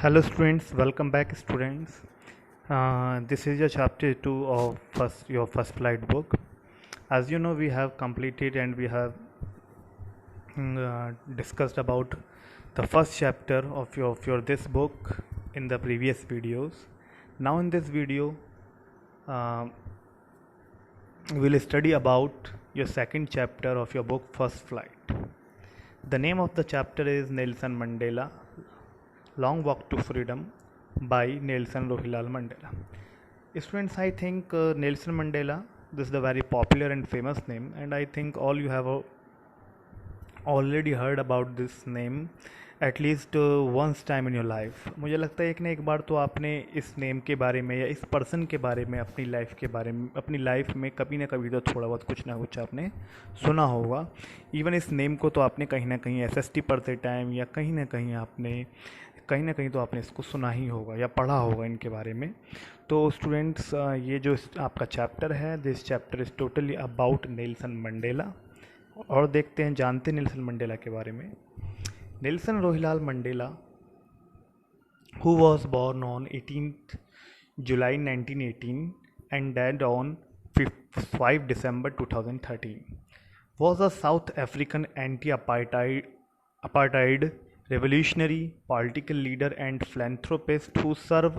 Hello students, welcome back students. This is your chapter 2 of your first flight book. As you know, we have completed and we have discussed about the first chapter of your this book in the previous videos. Now in this video, uh, we'll study about your second chapter of your book First Flight. The name of the chapter is Nelson Mandela Long Walk to Freedom by Nelson Rohilal Mandela. Students, I think Nelson Mandela, this is the very popular and famous name, and I think all you have already heard about this name at least once time in your life. मुझे लगता है एक ना एक बार तो आपने इस name के बारे में या इस पर्सन के बारे में अपनी लाइफ के बारे में अपनी लाइफ में कभी ना कभी तो थोड़ा बहुत कुछ ना कुछ आपने सुना होगा. इवन इस नेम को तो आपने कहीं ना कहीं एसएसटी पढ़ते टाइम या कहीं ना कहीं तो आपने इसको सुना ही होगा या पढ़ा होगा इनके बारे में. तो स्टूडेंट्स, ये जो आपका चैप्टर है, this chapter is totally about Nelson Mandela. और देखते हैं, जानते हैं नेल्सन मंडेला के बारे में. Nelson Rolihlahla Mandela, who was born on 18th July 1918 and died on 5 December 2013, was a South African anti-apartheid revolutionary, political leader and philanthropist who served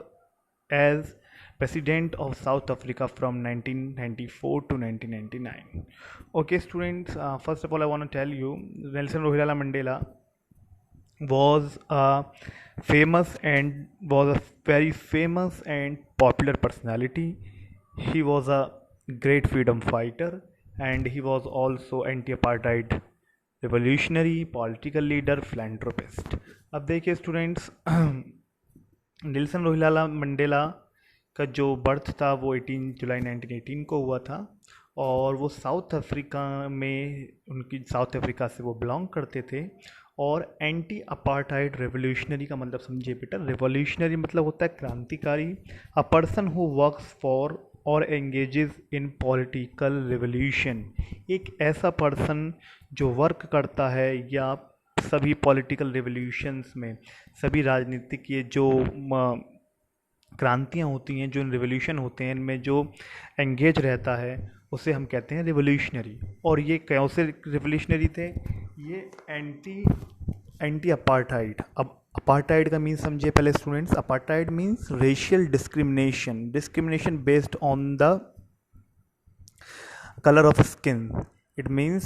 as President of South Africa from 1994 to 1999. Okay students, first of all I want to tell you, Nelson Rohilala Mandela was a very famous and popular personality. He was a great freedom fighter and he was also anti-apartheid revolutionary, political leader, philanthropist. अब देखिए students, Nelson रोहिलाला Mandela का जो birth था वो 18 जुलाई 1918 को हुआ था और वो साउथ अफ्रीका से वो बिलोंग करते थे. और एंटी अपार्टाइड रेवोल्यूशनरी का मतलब समझिए बेटा. रेवोल्यूशनरी मतलब होता है क्रांतिकारी. अ पर्सन हु वर्क्स फॉर और एंगेजेस इन पॉलिटिकल रेवोल्यूशन, एक ऐसा पर्सन जो वर्क करता है या सभी पॉलिटिकल रेवोल्यूशंस में, सभी राजनीतिक ये जो क्रांतियाँ होती हैं, जो रेवोल्यूशन होते हैं, इनमें जो एंगेज रहता है उसे हम कहते हैं रिवोल्यूशनरी. और ये कौन से रिवोल्यूशनरी थे? ये एंटी अपार्टाइड. अब अपार्टाइड का मीन्स समझिए पहले students. Apartheid means racial discrimination based on the colour of skin. It means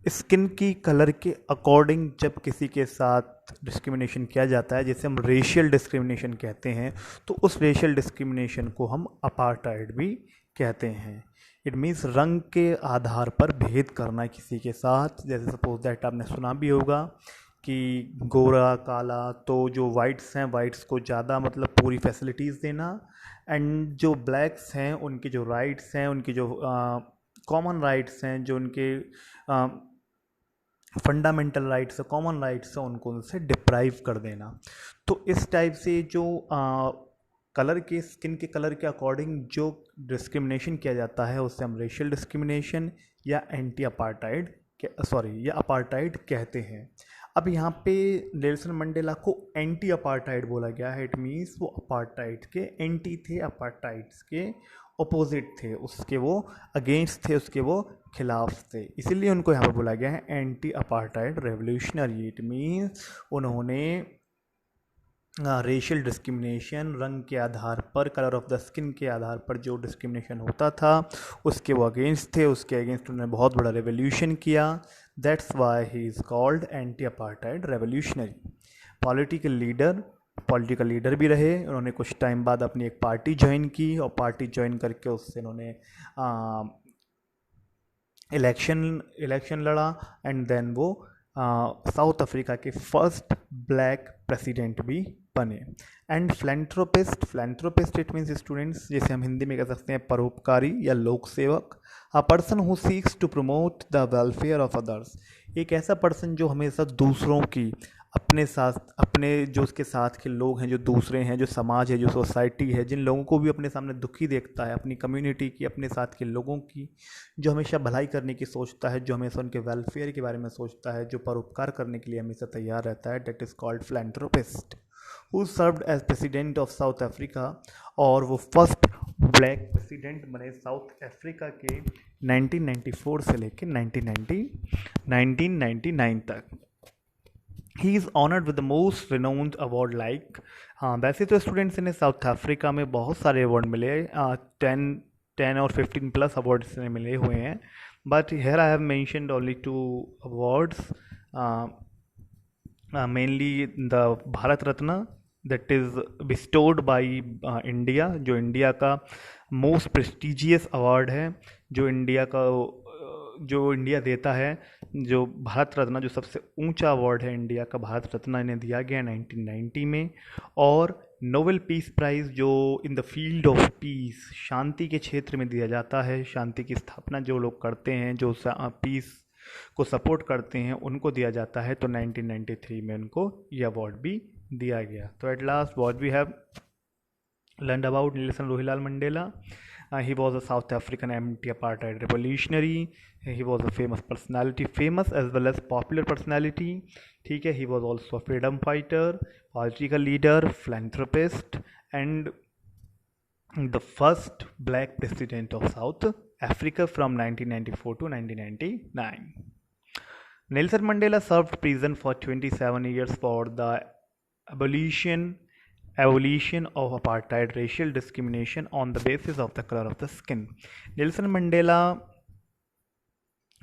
skin की कलर के अकॉर्डिंग जब किसी के साथ डिस्क्रिमिनेशन किया जाता है, जैसे हम रेशियल डिस्क्रिमिनेशन कहते हैं, तो उस रेशियल डिस्क्रिमिनेशन को हम अपार्टाइड भी कहते हैं. इट मीन्स रंग के आधार पर भेद करना किसी के साथ. जैसे सपोज दैट आपने सुना भी होगा कि गोरा काला, तो जो वाइट्स हैं वाइट्स को ज़्यादा मतलब पूरी फैसिलिटीज़ देना, एंड जो ब्लैक्स हैं उनके जो राइट्स हैं, उनकी जो कॉमन राइट्स हैं, जो उनके फंडामेंटल राइट्स है, कॉमन राइट्स है, उनको उनसे डिप्राइव कर देना. तो इस टाइप से जो कलर के स्किन के कलर के अकॉर्डिंग जो डिस्क्रिमिनेशन किया जाता है उसे हम रेशियल डिस्क्रिमिनेशन या अपार्टाइड कहते हैं. अब यहाँ पे नेल्सन मंडेला को एंटी अपार्टाइड बोला गया है. इट मीन्स वो अपार्टाइड के एंटी थे, अपार्टाइड्स के अपोजिट थे, उसके वो अगेंस्ट थे, उसके वो खिलाफ थे. इसीलिए उनको यहाँ पर बोला गया है anti apartheid revolutionary. It means उन्होंने रेशियल डिस्क्रिमिनेशन, रंग के आधार पर, कलर ऑफ द स्किन के आधार पर जो डिस्क्रिमिनेशन होता था उसके वो अगेंस्ट थे, उसके अगेंस्ट उन्होंने बहुत बड़ा रेवोल्यूशन किया. That's why he is called anti apartheid revolutionary. Political leader भी रहे. उन्होंने कुछ टाइम बाद अपनी एक पार्टी ज्वाइन की और पार्टी ज्वाइन करके उससे उन्होंने इलेक्शन लड़ा एंड देन वो साउथ अफ्रीका के फर्स्ट ब्लैक प्रेसिडेंट भी बने. And philanthropist it means students, जैसे हम हिंदी में कह सकते हैं परोपकारी या लोक सेवक. A person who seeks to promote the welfare of others, एक ऐसा पर्सन जो हमेशा दूसरों की, अपने साथ, अपने जो उसके साथ के लोग हैं, जो दूसरे हैं, जो समाज है, जो सोसाइटी है, जिन लोगों को भी अपने सामने दुखी देखता है, अपनी कम्युनिटी की, अपने साथ के लोगों की, जो हमेशा भलाई करने की सोचता है, जो हमेशा उनके वेलफेयर के बारे में सोचता है, जो परोपकार करने के लिए हमेशा तैयार रहता है, that is called philanthropist. Who served as president of South Africa, और वो फर्स्ट ब्लैक प्रेसिडेंट बने साउथ अफ्रीका के 1994 से लेकर 1999 तक। He is honoured with the most renowned award like, हाँ वैसे तो स्टूडेंट्स ने साउथ अफ्रीका में बहुत सारे अवार्ड मिले, 10 और 15 प्लस अवार्ड्स ने मिले हुए हैं, but here I have mentioned only 2 awards, mainly the Bharat Ratna that is bestowed by India, जो इंडिया का मोस्ट प्रेस्टिजियस अवार्ड है, जो इंडिया देता है, जो भारत रत्न, जो सबसे ऊंचा अवार्ड है इंडिया का, भारत रत्न इन्हें दिया गया 1990 में। और नोबेल पीस प्राइज़ जो in the field of peace, शांति के क्षेत्र में दिया जाता है, शांति की स्थापना जो लोग करते हैं, जो पीस को सपोर्ट करते हैं, उनको दिया जाता है, तो 1993 में उनको ये अवार्ड भी दिया गया। तो at last what we have learned about Nelson Rohilal Mandela. He was a South African anti-apartheid revolutionary. He was a famous personality, famous as well as popular personality. ठीक है, he was also a freedom fighter, political leader, philanthropist, and the first black president of South Africa from 1994 to 1999. Nelson Mandela served prison for 27 years for the abolition of apartheid, racial discrimination on the basis of the color of the skin. Nelson Mandela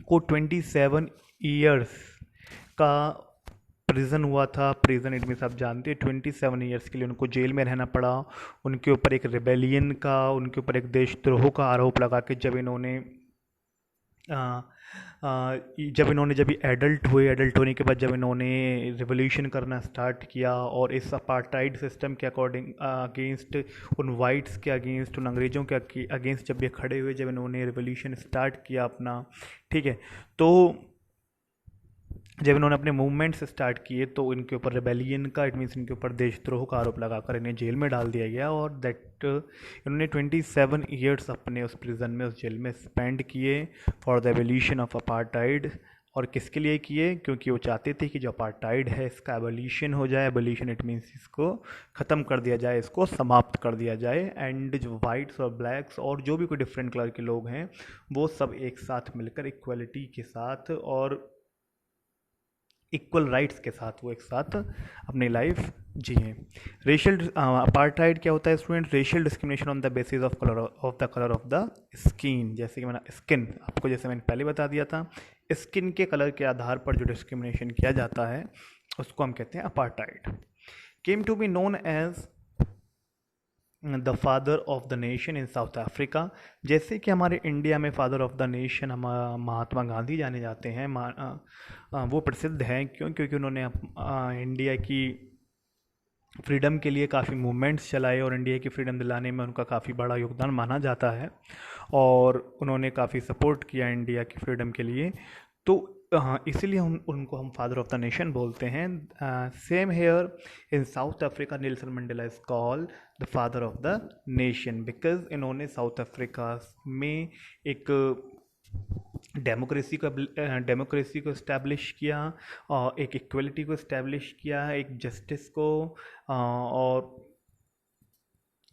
को 27 years का prison हुआ था। Prison it means आप जानते हैं 27 years के लिए उनको जेल में रहना पड़ा। उनके ऊपर एक रिबेलियन का, उनके ऊपर एक देशद्रोह का आरोप लगा के जब इन्होंने जब एडल्ट हुए, एडल्ट होने के बाद जब इन्होंने रिवोल्यूशन करना स्टार्ट किया और इस अपार्टाइड सिस्टम के अकॉर्डिंग अगेंस्ट, उन वाइट्स के अगेंस्ट, उन अंग्रेज़ों के अगेंस्ट जब ये खड़े हुए, जब इन्होंने रिवोल्यूशन स्टार्ट किया अपना, ठीक है, तो जब इन्होंने अपने मूवमेंट्स स्टार्ट किए तो इनके ऊपर रिबेलियन का, इट मीन्स इनके ऊपर देशद्रोह का आरोप लगाकर इन्हें जेल में डाल दिया गया। और दैट इन्होंने 27 ईयर्स अपने उस प्रिजन में, उस जेल में स्पेंड किए for the abolition of apartheid. और किसके लिए किए? क्योंकि वो चाहते थे कि जो अपार्टाइड है इसका एबोलिशन हो जाए। एबोलिशन इट मीन्स इसको ख़त्म कर दिया जाए, इसको समाप्त कर दिया जाए, एंड जो वाइट्स और ब्लैक्स और जो भी कोई डिफरेंट कलर के लोग हैं वो सब एक साथ मिलकर इक्वलिटी के साथ और इक्वल राइट्स के साथ वो एक साथ अपनी लाइफ जिए। रेशियल अपार्टाइड क्या होता है student? Racial discrimination on the basis of colour of the skin. जैसे कि मैंने स्किन आपको, जैसे मैंने पहले बता दिया था, स्किन के कलर के आधार पर जो डिस्क्रिमिनेशन किया जाता है उसको हम कहते हैं apartheid. Came to be known as the father of the nation in South Africa. जैसे कि हमारे इंडिया में फादर ऑफ द नेशन हम महात्मा गांधी जाने जाते हैं, वो प्रसिद्ध हैं क्यों? क्योंकि उन्होंने इंडिया की फ्रीडम के लिए काफ़ी मूवमेंट्स चलाए और इंडिया की फ्रीडम दिलाने में उनका काफ़ी बड़ा योगदान माना जाता है और उन्होंने काफ़ी सपोर्ट किया इंडिया की फ्रीडम के लिए। तो इसीलिए उनको हम फादर ऑफ द नेशन बोलते हैं। Same here in South Africa Nelson Mandela is called the father of the nation because इन्होंने साउथ अफ्रीका में एक डेमोक्रेसी को इस्टेब्लिश किया और एक इक्वलिटी को इस्टेब्लिश किया, एक जस्टिस को और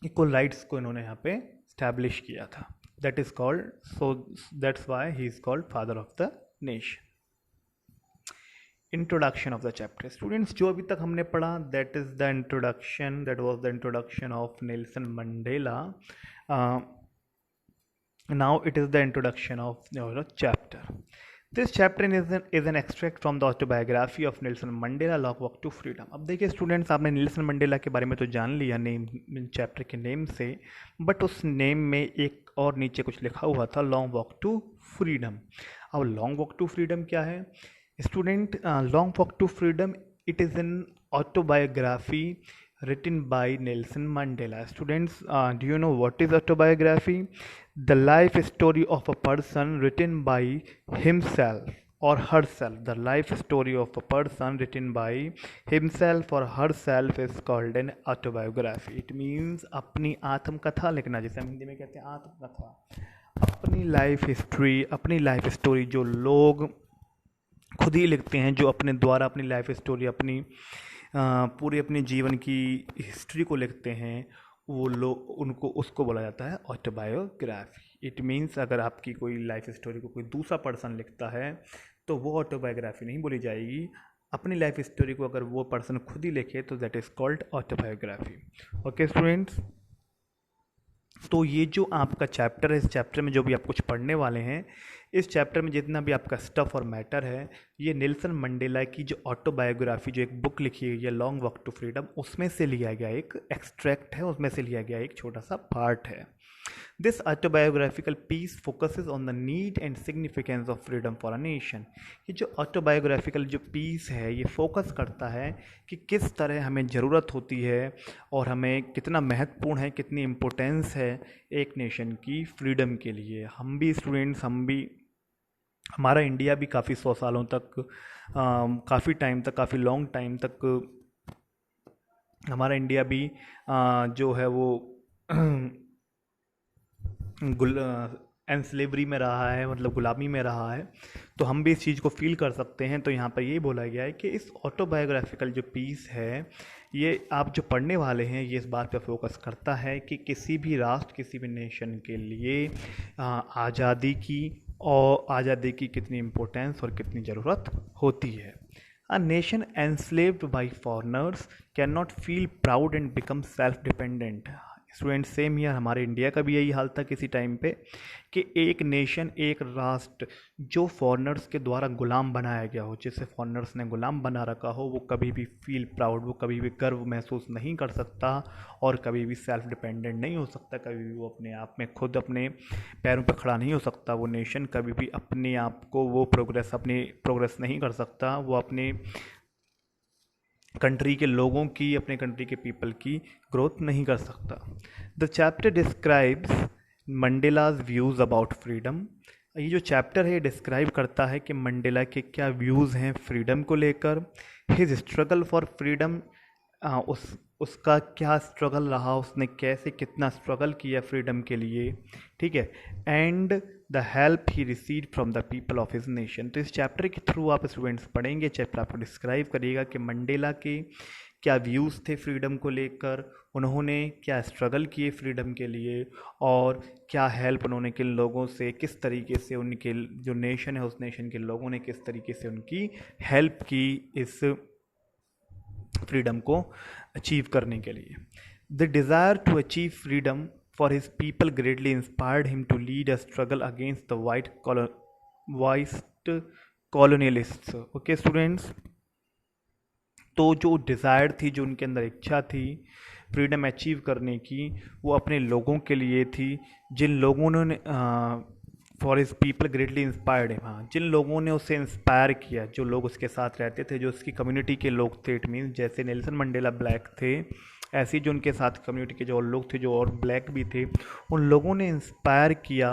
इक्वल राइट्स को इन्होंने यहाँ पे इस्टेब्लिश किया था। That is called, so that's why he is called father of the nation. Introduction of the chapter students, जो अभी तक हमने पढ़ा that is the introduction, that was the introduction of Nelson Mandela. Now it is the introduction of your chapter. This chapter is an extract from the autobiography of Nelson Mandela, Long Walk to Freedom. अब देखिए students, आपने Nelson Mandela के बारे में तो जान लिया name, chapter के नेम से, बट उस नेम में एक और नीचे कुछ लिखा हुआ था, लॉन्ग वॉक टू फ्रीडम। अब लॉन्ग वॉक टू फ्रीडम क्या है student? Long walk to freedom it is an autobiography written by Nelson Mandela. Students, do you know what is autobiography? The life story of a person written by himself or herself. The life story of a person written by himself or herself is called an autobiography. It means अपनी आत्मकथा लिखना, जैसे हम हिंदी में कहते हैं आत्मकथा। अपनी लाइफ हिस्ट्री, अपनी लाइफ स्टोरी जो लोग खुद ही लिखते हैं, जो अपने द्वारा अपनी लाइफ स्टोरी, अपनी पूरे अपने जीवन की हिस्ट्री को लिखते हैं, वो लोग उनको उसको बोला जाता है ऑटोबायोग्राफी। इट मीन्स अगर आपकी कोई लाइफ स्टोरी को कोई दूसरा पर्सन लिखता है तो वो ऑटोबायोग्राफी नहीं बोली जाएगी। अपनी लाइफ स्टोरी को अगर वो पर्सन खुद ही लिखे तो that is called autobiography. Okay students, तो ये जो आपका चैप्टर है, इस चैप्टर में जो भी आप कुछ पढ़ने वाले हैं, इस चैप्टर में जितना भी आपका स्टफ और मैटर है, ये नेल्सन मंडेला की जो ऑटोबायोग्राफी, जो एक बुक लिखी हुई है लॉन्ग वॉक टू फ्रीडम, उसमें से लिया गया एक एक्सट्रैक्ट है, उसमें से लिया गया एक छोटा सा पार्ट है। This autobiographical piece focuses on the need and significance of freedom for a nation. ये जो ऑटोबायोग्राफिकल जो पीस है, ये फोकस करता है कि किस तरह हमें ज़रूरत होती है और हमें कितना महत्वपूर्ण है, कितनी इम्पोर्टेंस है एक नेशन की फ्रीडम के लिए। हम भी स्टूडेंट्स, हम भी, हमारा इंडिया भी काफ़ी 100 सालों तक, काफ़ी टाइम तक, काफ़ी लॉन्ग टाइम तक हमारा इंडिया भी जो है वो एनस्लेवरी में रहा है, मतलब गुलामी में रहा है। तो हम भी इस चीज़ को फील कर सकते हैं। तो यहाँ पर यही बोला गया है कि इस ऑटोबायोग्राफिकल जो पीस है, ये आप जो पढ़ने वाले हैं, ये इस बात पे फोकस करता है कि किसी भी राष्ट्र, किसी भी नेशन के लिए आज़ादी की कितनी इम्पोर्टेंस और कितनी ज़रूरत होती है। A nation enslaved by foreigners cannot feel proud and become self-dependent। Student same year हमारे इंडिया का भी यही हाल था किसी टाइम पे, कि एक नेशन, एक राष्ट्र जो फॉरेनर्स के द्वारा गुलाम बनाया गया हो, जिसे फॉरेनर्स ने गुलाम बना रखा हो, वो कभी भी फील प्राउड, वो कभी भी गर्व महसूस नहीं कर सकता और कभी भी सेल्फ डिपेंडेंट नहीं हो सकता। कभी भी वो अपने आप में खुद अपने पैरों पर खड़ा नहीं हो सकता। वो नेशन कभी भी अपने आप को वो अपनी प्रोग्रेस नहीं कर सकता। वो अपने कंट्री के लोगों की, अपने कंट्री के पीपल की ग्रोथ नहीं कर सकता। The chapter describes Mandela's views about freedom. ये जो चैप्टर है डिस्क्राइब करता है कि मंडेला के क्या व्यूज़ हैं फ्रीडम को लेकर। हिज स्ट्रगल फॉर फ्रीडम, उसका क्या स्ट्रगल रहा, उसने कैसे कितना स्ट्रगल किया फ्रीडम के लिए, ठीक है। And the help he receive from the people of his nation. तो इस चैप्टर के थ्रू आप स्टूडेंट्स पढ़ेंगे, चैप्टर आपको डिस्क्राइब करिएगा कि मंडेला के क्या व्यूज़ थे फ्रीडम को लेकर, उन्होंने क्या स्ट्रगल किए फ्रीडम के लिए, और क्या हेल्प उन्होंने किन लोगों से, किस तरीके से उनके जो नेशन है उस नेशन के लोगों ने किस तरीके से उनकी हेल्प की इस फ्रीडम को अचीव करने के लिए। The desire to achieve freedom for his people greatly inspired him to lead a struggle against the white colonialists। Okay students, तो जो डिज़ायर थी, जो उनके अंदर इच्छा थी फ्रीडम अचीव करने की, वो अपने लोगों के लिए थी, जिन लोगों ने for his people greatly inspired है। हाँ, जिन लोगों ने उसे इंस्पायर किया, जो लोग उसके साथ रहते थे, जो उसकी कम्युनिटी के लोग थे। इट मीन्स जैसे नेल्सन मंडेला ब्लैक थे, ऐसे जो उनके साथ कम्युनिटी के जो और लोग थे, जो और ब्लैक भी थे, उन लोगों ने इंस्पायर किया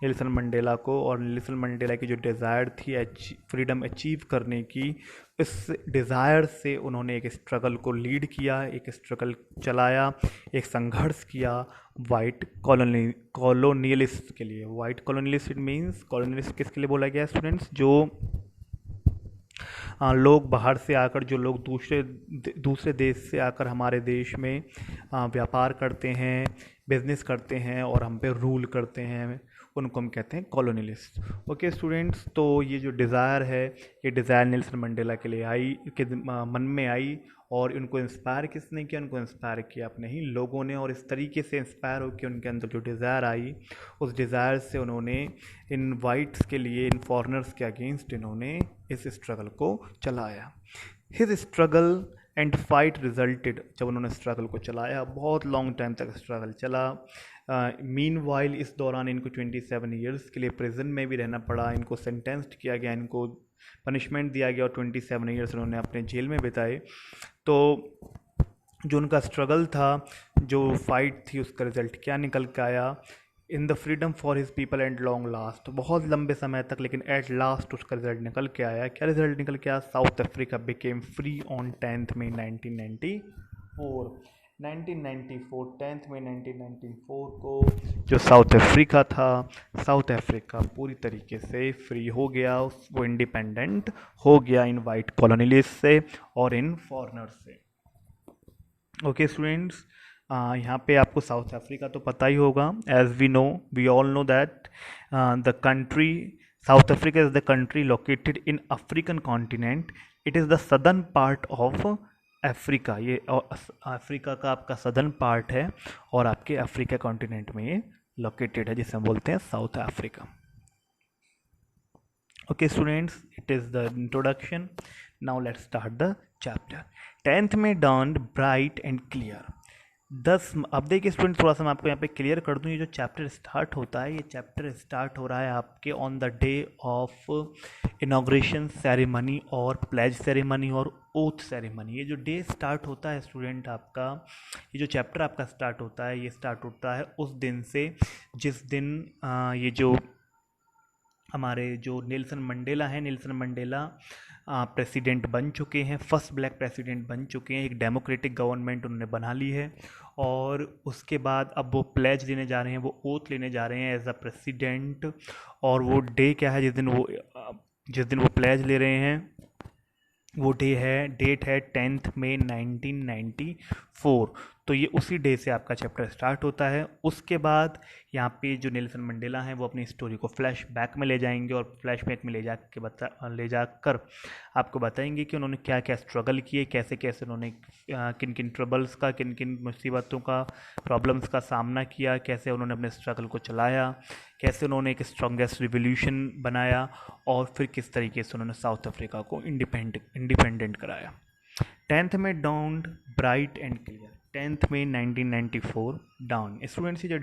नेल्सन मंडेला को। और नेल्सन मंडेला की जो डिज़ायर थी फ्रीडम अचीव करने की, इस डिज़ायर से उन्होंने एक स्ट्रगल को लीड किया, एक स्ट्रगल चलाया, एक संघर्ष किया वाइट कॉलोनियलिस्ट के लिए। White colonialist, it means colonialist किसके लिए बोला गया है स्टूडेंट्स? जो लोग बाहर से आकर, जो लोग दूसरे देश से आकर हमारे देश में व्यापार करते हैं, बिजनेस करते हैं और हम पे रूल करते हैं, उनको हम कहते हैं कॉलोनियलिस्ट। ओके स्टूडेंट्स, तो ये जो डिज़ायर है, ये डिज़ायर नेल्सन मंडेला के लिए आई, के मन में आई, और उनको इंस्पायर किसने किया? उनको इंस्पायर किया अपने ही लोगों ने। और इस तरीके से इंस्पायर होकर उनके अंदर जो डिज़ायर आई, उस डिज़ायर से उन्होंने इन वाइट्स के लिए, इन फॉरेनर्स के अगेंस्ट इन्होंने इस स्ट्रगल को चलाया। His struggle and fight resulted, जब उन्होंने स्ट्रगल को चलाया, बहुत लॉन्ग टाइम तक स्ट्रगल चला। मीनवाइल इस दौरान इनको 27 ईयर्स के लिए प्रिजन में भी रहना पड़ा, इनको सेंटेंस्ड किया गया, इनको पनिशमेंट दिया गया और 27 ईयर्स उन्होंने अपने जेल में बिताए। तो जो उनका स्ट्रगल था, जो फाइट थी, उसका रिजल्ट क्या निकल के आया? In the freedom for his people and long last, बहुत लंबे समय तक, लेकिन एट लास्ट उसका रिजल्ट निकल के आया। क्या रिजल्ट निकल के आया? South Africa became free on 10 मई 1994। 1994 10 मई 1994 को जो साउथ अफ्रीका था, साउथ अफ्रीका पूरी तरीके से फ्री हो गया, वो इंडिपेंडेंट हो गया इन वाइट कॉलोनियलिस्ट से और इन फॉरेनर्स से। ओके स्टूडेंट्स, यहाँ पे आपको साउथ अफ्रीका तो पता ही होगा, as we all know that the country South Africa is the country located in African continent. It is the southern part of Africa. ये अफ्रीका का आपका सदर्न पार्ट है और आपके अफ्रीका कॉन्टिनेंट में ये लोकेटेड है, जिसे हम बोलते हैं south Africa. Okay students, it is the introduction. Now let's start the chapter. 10th में dawned bright and clear। अब देखिए स्टूडेंट, थोड़ा सा मैं आपको यहाँ पे क्लियर कर दूँ, ये जो चैप्टर स्टार्ट होता है, ये चैप्टर स्टार्ट हो रहा है आपके on the day of inauguration ceremony और प्लेज सेरेमनी और ओथ सेरेमनी। ये जो डे स्टार्ट होता है स्टूडेंट आपका, ये जो चैप्टर आपका स्टार्ट होता है, ये स्टार्ट होता है उस दिन से जिस दिन ये जो हमारे जो नेल्सन मंडेला हैं, नेल्सन मंडेला प्रेसिडेंट बन चुके हैं, फर्स्ट ब्लैक प्रेसिडेंट बन चुके हैं, एक डेमोक्रेटिक गवर्नमेंट उन्होंने बना ली है। और उसके बाद अब वो प्लेज लेने जा रहे हैं, वो ओथ लेने जा रहे हैं एज अ प्रेसिडेंट। और वो डे क्या है जिस दिन वो प्लेज ले रहे हैं, वो डेट है 10th मई 1994। तो ये उसी डे से आपका चैप्टर स्टार्ट होता है। उसके बाद यहाँ पे जो नेल्सन मंडेला हैं वो अपनी स्टोरी को फ्लैश बैक में ले जाएंगे और फ्लैश बैक में ले जाकर आपको बताएंगे कि उन्होंने क्या क्या स्ट्रगल किए, कैसे कैसे उन्होंने किन किन ट्रबल्स का, किन किन मुसीबतों का, प्रॉब्लम्स का सामना किया, कैसे उन्होंने अपने स्ट्रगल को चलाया, कैसे उन्होंने एक स्ट्रॉन्गेस्ट रिवोल्यूशन बनाया और फिर किस तरीके से उन्होंने साउथ अफ्रीका को इंडिपेंडेंट कराया। 10th में dawned bright and clear। 10th में 1994 dawn। स्टूडेंट्स, ये जो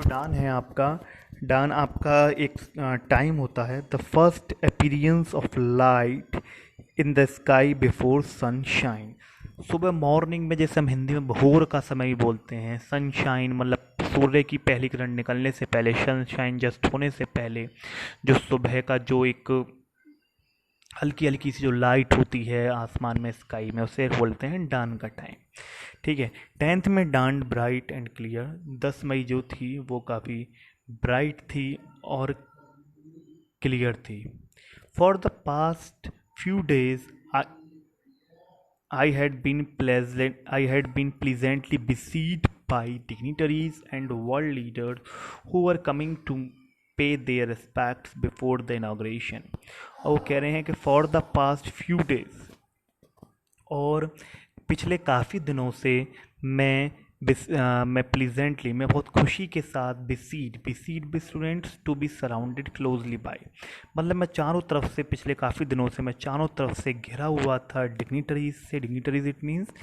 डान है आपका एक टाइम होता है, the first appearance of light in the sky before sunshine. सुबह मॉर्निंग में, जैसे हम हिंदी में भोर का समय ही बोलते हैं, सनशाइन मतलब सूर्य की पहली किरण निकलने से पहले, सनशाइन जस्ट होने से पहले जो सुबह का जो एक हल्की हल्की सी जो लाइट होती है आसमान में, स्काई में, उसे बोलते हैं डान का टाइम। ठीक है। 10th में dawned ब्राइट एंड क्लियर। 10 मई जो थी वो काफ़ी ब्राइट थी और क्लियर थी। For the past few days I had been pleasantly besieged by dignitaries and world leaders who were coming to pay their respects before the inauguration। और वो कह रहे हैं कि for the past few days, और पिछले काफ़ी दिनों से मैं प्लीजेंटली, मैं बहुत खुशी के साथ, बिसीड भी students to be surrounded closely by, मतलब मैं चारों तरफ से, पिछले काफ़ी दिनों से मैं चारों तरफ से घिरा हुआ था डिग्निटरीज से। डिग्निटरीज इट मीन्स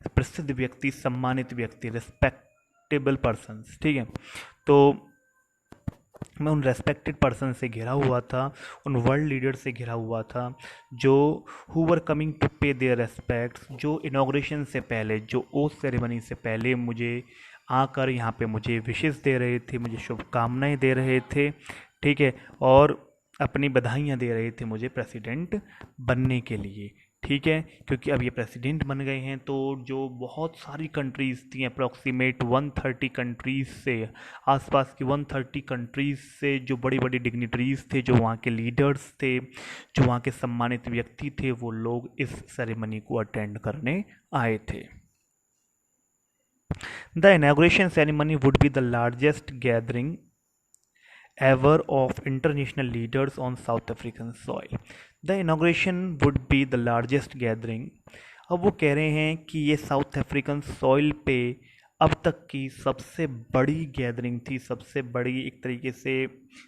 प्रसिद्ध व्यक्ति, सम्मानित व्यक्ति, रिस्पेक्टेबल पर्सन्स। ठीक है। तो मैं उन रेस्पेक्टेड पर्सन से घिरा हुआ था, उन वर्ल्ड लीडर से घिरा हुआ था जो हु वर कमिंग टू पे देयर रेस्पेक्ट्स, जो इनाग्रेशन से पहले, जो ओथ सेरेमनी से पहले मुझे आकर यहाँ पे मुझे विशेस दे रहे थे, मुझे शुभकामनाएं दे रहे थे। ठीक है। और अपनी बधाइयाँ दे रहे थे मुझे प्रेसिडेंट बनने के लिए। ठीक है। क्योंकि अब ये प्रेसिडेंट बन गए हैं, तो जो बहुत सारी कंट्रीज़ थी, अप्रॉक्सीमेट 130 कंट्रीज़ से, आसपास की 130 कंट्रीज़ से जो बड़ी बड़ी डिग्निटरीज़ थे, जो वहाँ के लीडर्स थे, जो वहाँ के सम्मानित व्यक्ति थे, वो लोग इस सेरेमनी को अटेंड करने आए थे। The inauguration ceremony would be the largest gathering ever of international leaders on South African soil। The inauguration would be the largest gathering। अब वो कह रहे हैं कि ये साउथ अफ्रीकन सॉइल पे अब तक की सबसे बड़ी गैदरिंग थी, सबसे बड़ी, एक तरीके से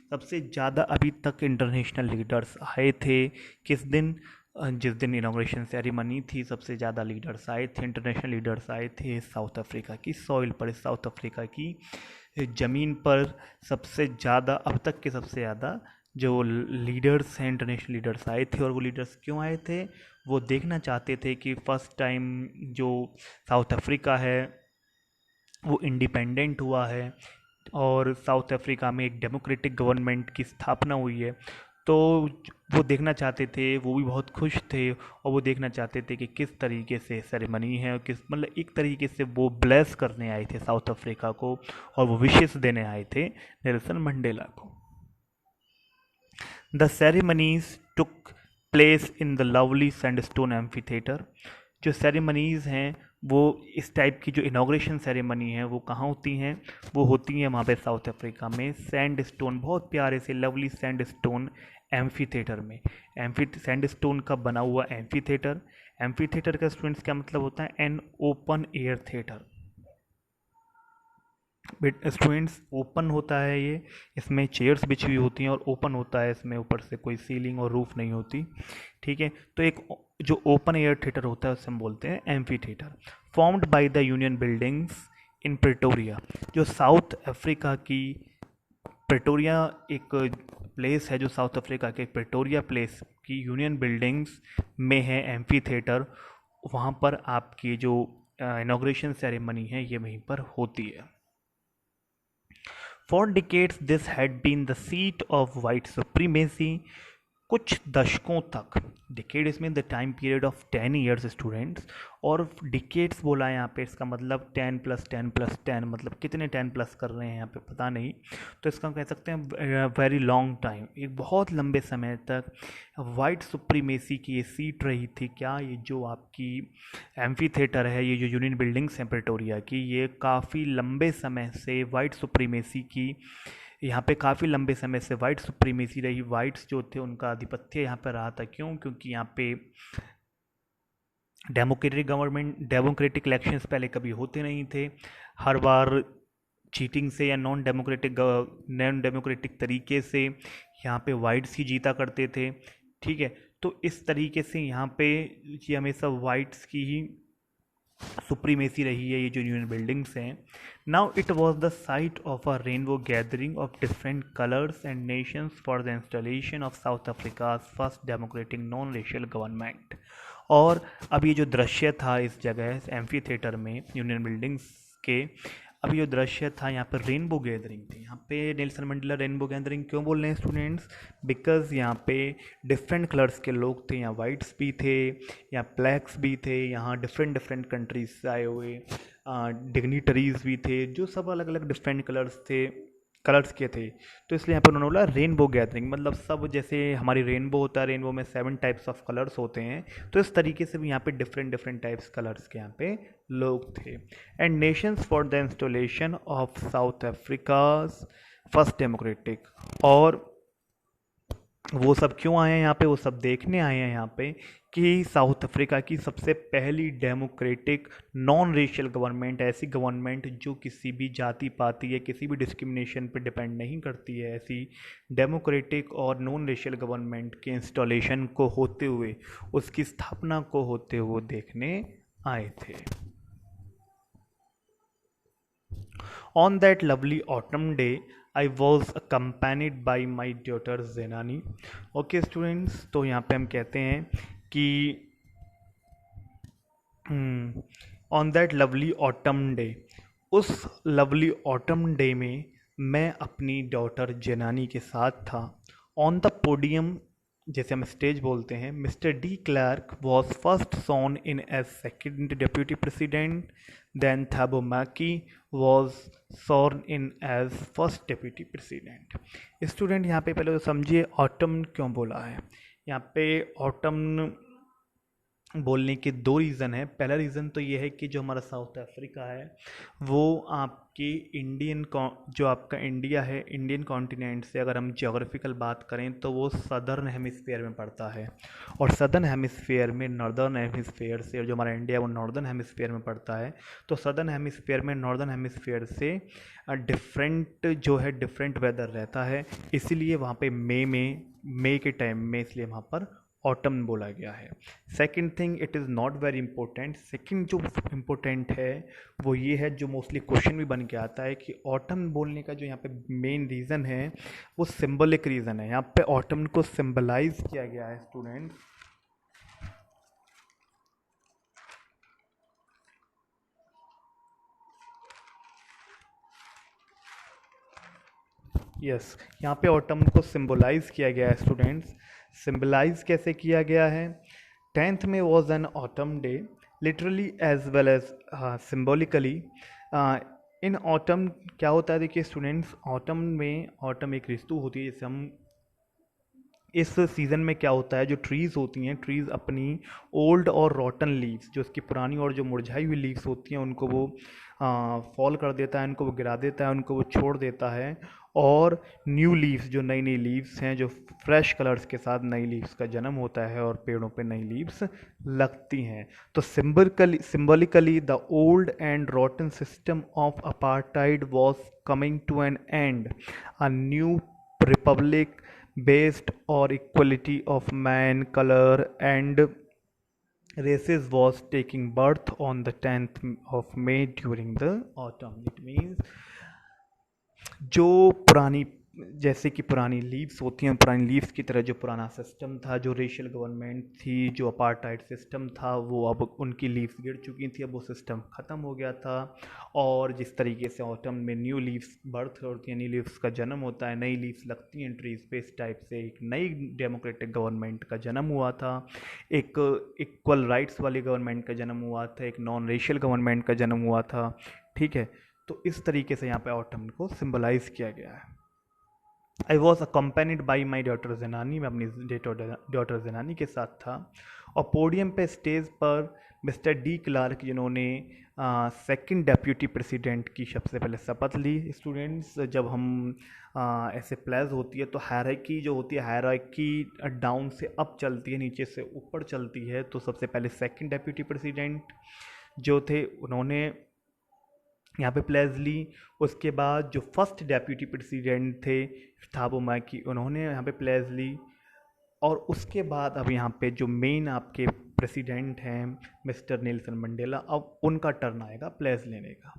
सबसे ज़्यादा अभी तक इंटरनेशनल लीडर्स आए थे। किस दिन? जिस दिन इनाग्रेशन सेरेमनी थी, सबसे ज़्यादा लीडर्स आए थे, इंटरनेशनल लीडर्स आए थे साउथ अफ्रीका की सॉइल पर, साउथ अफ्रीका की ज़मीन पर सबसे ज़्यादा, अब तक के सबसे ज़्यादा जो लीडर्स हैं, इंटरनेशनल लीडर्स आए थे। और वो लीडर्स क्यों आए थे? वो देखना चाहते थे कि फ़र्स्ट टाइम जो साउथ अफ्रीका है वो इंडिपेंडेंट हुआ है और साउथ अफ्रीका में एक डेमोक्रेटिक गवर्नमेंट की स्थापना हुई है। तो वो देखना चाहते थे, वो भी बहुत खुश थे और वो देखना चाहते थे कि किस तरीके से सेरेमनी है और किस मतलब एक तरीके से वो ब्लेस करने आए थे साउथ अफ्रीका को और वो विशेस देने आए थे नेल्सन मंडेला को। The ceremonies took place in the lovely sandstone amphitheatre. जो सेरेमनीज़ हैं वो इस टाइप की जो इनाग्रेशन सेरेमनी है वो कहाँ होती हैं, वो होती हैं वहाँ पे साउथ अफ्रीका में सैंडस्टोन, बहुत प्यारे से लवली सैंडस्टोन एम्फी थिएटर में। एम्फी सैंडस्टोन का बना हुआ एम्फी थिएटर। एम्फी थिएटर का स्टूडेंट्स क्या मतलब होता है, an open air theatre. Students open होता है ये, इसमें चेयर्स बिछी हुई होती हैं और ओपन होता है, इसमें ऊपर से कोई सीलिंग और रूफ नहीं होती। ठीक है, तो एक जो ओपन एयर थिएटर होता है उसे हम बोलते हैं amphi theatre. Formed by the Union buildings in Pretoria. जो साउथ अफ्रीका की प्रिटोरिया एक प्लेस है, जो साउथ अफ्रीका के प्रिटोरिया प्लेस की यूनियन बिल्डिंग्स में है एम्फी थिएटर, वहाँ पर आपकी जो इनॉग्रेशन सेरेमनी है ये वहीं पर होती है। For decades this had been the seat of white supremacy। कुछ दशकों तक, डिकेड इसमें the time period of 10 years students, और डिकेड्स बोला है यहाँ पे, इसका मतलब 10 + 10 + 10 मतलब कितने 10 प्लस कर रहे हैं यहाँ पे पता नहीं, तो इसका कह सकते हैं वेरी लॉन्ग टाइम, एक बहुत लंबे समय तक वाइट सुप्रीमेसी की ये सीट रही थी। क्या ये जो आपकी एम्फी थिएटर है, ये जो यूनियन बिल्डिंग्स हैं प्रिटोरिया की, ये काफ़ी लंबे समय से वाइट सुप्रीमेसी की, यहाँ पे काफ़ी लंबे समय से वाइट सुप्रीमेसी रही, वाइट्स जो थे उनका आधिपत्य यहाँ पर रहा था। क्यों? क्योंकि यहाँ पे डेमोक्रेटिक इलेक्शंस पहले कभी होते नहीं थे, हर बार चीटिंग से या नॉन डेमोक्रेटिक तरीके से यहाँ पे वाइट्स ही जीता करते थे। ठीक है, तो इस तरीके से यहाँ पे ये हमेशा वाइट्स की ही सुप्रीमेसी रही है, ये जो यूनियन बिल्डिंग्स हैं। Now it was the site of a rainbow gathering of different colours and Nations for the installation of South Africa first democratic non racial government. और अब ये जो दृश्य था इस जगह एम्फी थिएटर में यूनियन बिल्डिंग्स के, अब ये दृश्य था, यहाँ पर रेनबो गैदरिंग थी। यहाँ पे नेल्सन मंडेला रेनबो गैदरिंग क्यों बोल रहे हैं स्टूडेंट्स, बिकॉज यहाँ पे डिफरेंट कलर्स के लोग थे, यहाँ वाइट्स भी थे, यहाँ ब्लैक्स भी थे, यहाँ डिफरेंट डिफरेंट कंट्रीज से आए हुए डिग्निटरीज भी थे, जो सब अलग अलग डिफरेंट कलर्स के थे। तो इसलिए यहाँ पर उन्होंने बोला रेनबो गैदरिंग, मतलब सब जैसे हमारी रेनबो होता है, रेनबो में 7 टाइप्स ऑफ कलर्स होते हैं, तो इस तरीके से भी यहाँ पे डिफरेंट डिफरेंट टाइप्स कलर्स के यहाँ पे लोग थे। And Nations for the installation of south Africa's first democratic. और वो सब क्यों आए हैं यहाँ पे, वो सब देखने आए हैं यहाँ पे कि साउथ अफ्रीका की सबसे पहली डेमोक्रेटिक नॉन रेशियल गवर्नमेंट, ऐसी गवर्नमेंट जो किसी भी जाति पाति या किसी भी डिस्क्रिमिनेशन पे डिपेंड नहीं करती है, ऐसी डेमोक्रेटिक और नॉन रेशियल गवर्नमेंट के इंस्टॉलेशन को होते हुए, उसकी स्थापना को होते हुए देखने आए थे। On that lovely autumn day I was accompanied by my daughter Janani. Okay students, तो यहाँ पे हम कहते हैं कि on that lovely autumn day, उस लवली ऑटम डे में मैं अपनी डॉटर जेनानी के साथ था। ऑन द पोडियम, जैसे हम स्टेज बोलते हैं, mister De Klerk was first sworn in as second deputy president, then Thabo Mbeki was sworn in as first deputy president. Student यहाँ पे पहले तो समझिए ऑटम क्यों बोला है। यहाँ पे ऑटम बोलने के 2 रीज़न है। पहला रीज़न तो ये है कि जो हमारा साउथ अफ्रीका है वो आपकी जो आपका इंडिया है, इंडियन कॉन्टिनेंट से अगर हम ज्योग्राफिकल बात करें तो वो सदर्न हेमिस्फीयर में पड़ता है, और सदर्न हेमिस्फीयर में नॉर्दर्न हेमिस्फीयर से, और जो हमारा इंडिया वो नॉर्दर्न हेमिस्फीयर में पड़ता है, तो सदर्न हेमिस्फीयर में नॉर्दर्न हेमिस्फीयर से डिफरेंट वेदर रहता है, इसीलिए वहाँ पे मई के टाइम में इसलिए वहाँ पर ऑटम बोला गया है। Second thing, it is not very important. Second जो इम्पोर्टेंट है वो ये है, जो मोस्टली क्वेश्चन भी बन के आता है, कि ऑटम बोलने का जो यहाँ पे मेन रीज़न है वो सिंबलिक रीज़न है। यहाँ पे ऑटम को सिंबलाइज किया गया है स्टूडेंट्स, यस यहाँ पे ऑटम को सिंबलाइज किया गया है स्टूडेंट्स, सिंबलाइज कैसे किया गया है? 10th में was an autumn day, literally as well as symbolically. In autumn क्या होता है, देखिए स्टूडेंट्स, ऑटम एक ऋतु होती है, जैसे हम इस सीज़न में क्या होता है, जो ट्रीज़ होती हैं, ट्रीज़ अपनी ओल्ड और रॉटन लीव्स, जो उसकी पुरानी और जो मुरझाई हुई लीव्स होती हैं, उनको वो फॉल कर देता है, उनको वो गिरा देता है, उनको वो छोड़ देता है, और न्यू लीव्स, जो नई नई लीव्स हैं, जो फ्रेश कलर्स के साथ नई लीव्स का जन्म होता है और पेड़ों पे नई लीव्स लगती हैं। तो symbolically the old and rotten system of apartheid was coming to an end, a new republic based or equality of man, color and races was taking birth on the 10th of May during the autumn. It means जो पुरानी, जैसे कि पुरानी leaves होती हैं, पुरानी leaves की तरह जो पुराना सिस्टम था, जो रेशियल गवर्नमेंट थी, जो अपार्टाइड सिस्टम था, वो अब उनकी लीव्स गिर चुकी थी, अब वो सिस्टम ख़त्म हो गया था। और जिस तरीके से ऑटम में न्यू लीव्स बर्थ होती हैं, न्यू लीव्स का जन्म होता है, नई लीव्स लगती हैं ट्रीज पे, इस टाइप से एक नई डेमोक्रेटिक गवर्नमेंट का जन्म हुआ था, एक इक्वल राइट्स वाली गवर्नमेंट का जन्म हुआ था, एक नॉन रेशियल गवर्नमेंट का जन्म हुआ था। ठीक है, तो इस तरीके से यहाँ पे ऑटम को सिंबलाइज किया गया है। I was accompanied by my daughter Janani, मैं अपनी डॉटर ज़नानी के साथ था, और पोडियम पे स्टेज पर मिस्टर डी क्लार्क, जिन्होंने सेकंड डेप्यूटी प्रेसिडेंट की सबसे पहले शपथ ली। स्टूडेंट्स, जब हम ऐसे प्लेज होती है तो हायरार्की जो होती है, हायरार्की डाउन से अप चलती है, नीचे से ऊपर चलती है। तो सबसे पहले सेकंड डेप्यूटी प्रेसिडेंट जो थे, उन्होंने यहाँ पे प्लेज ली। उसके बाद जो फर्स्ट डेप्यूटी प्रेसिडेंट थे थाबो मैकी, उन्होंने यहाँ पे प्लेज ली। और उसके बाद अब यहाँ पे जो मेन आपके प्रेसिडेंट हैं मिस्टर नेल्सन मंडेला, अब उनका टर्न आएगा प्लेज लेने का।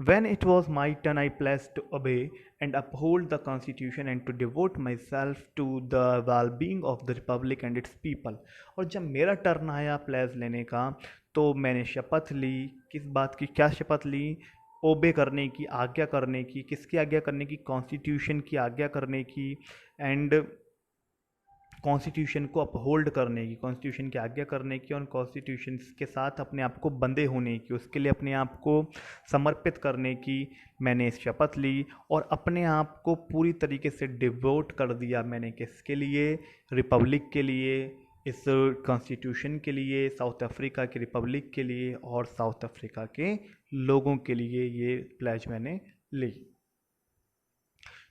When it was my turn, I pledged to obey and uphold the Constitution and to devote myself to the well-being of the Republic and its people. और जब मेरा turn आया pledge लेने का, तो मैंने शपथ ली। किस बात की, क्या शपथ ली? ओबे करने की, आज्ञा करने की। किसकी आज्ञा करने की? कॉन्स्टिट्यूशन की आज्ञा करने की, एंड कॉन्स्टिट्यूशन को अपहोल्ड करने की, कॉन्स्टिट्यूशन की आज्ञा करने की, और कॉन्स्टिट्यूशन के साथ अपने आप को बंधे होने की, उसके लिए अपने आप को समर्पित करने की मैंने शपथ ली। और अपने आप को पूरी तरीके से डिवोट कर दिया मैंने, किसके लिए? रिपब्लिक के लिए, इस कॉन्स्टिट्यूशन के लिए, साउथ अफ्रीका की रिपब्लिक के लिए और साउथ अफ्रीका के लोगों के लिए ये प्लेज मैंने ली।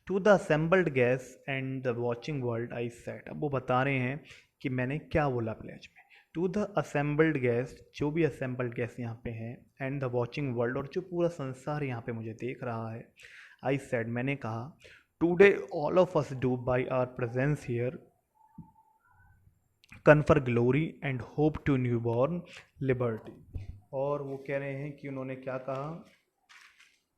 To the assembled guest and the watching world I said, अब वो बता रहे हैं कि मैंने क्या बोला प्लेज में। टू द असेंबल्ड गेस्ट, जो भी असेंबल्ड गेस्ट यहाँ पे हैं, एंड द वॉचिंग वर्ल्ड, और जो पूरा संसार यहाँ पे मुझे देख रहा है, आई सेड, मैंने कहा, today all of us do by our presence here confer glory and hope to newborn liberty. और वो कह रहे हैं कि उन्होंने क्या कहा,